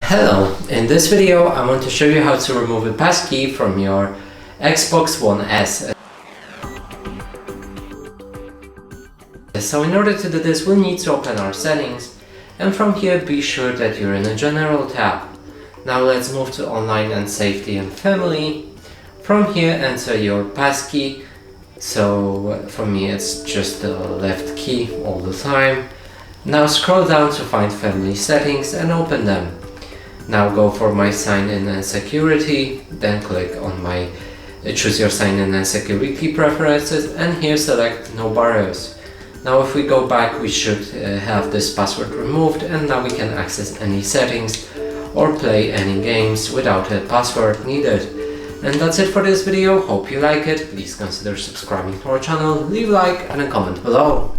Hello, in this video I want to show you how to remove a passkey from your Xbox One S. So in order to do this we'll need to open our settings, and from here be sure that you're in a general tab. Now let's move to online and safety and family. From here enter your passkey. So for me it's just the left key all the time. Now scroll down to find family settings and open them. Now go for my sign in and security, then click on my choose your sign in and security preferences, and here select no barriers. Now if we go back we should have this password removed, and now we can access any settings or play any games without a password needed. And that's it for this video. Hope you like it. Please consider subscribing to our channel, leave a like and a comment below.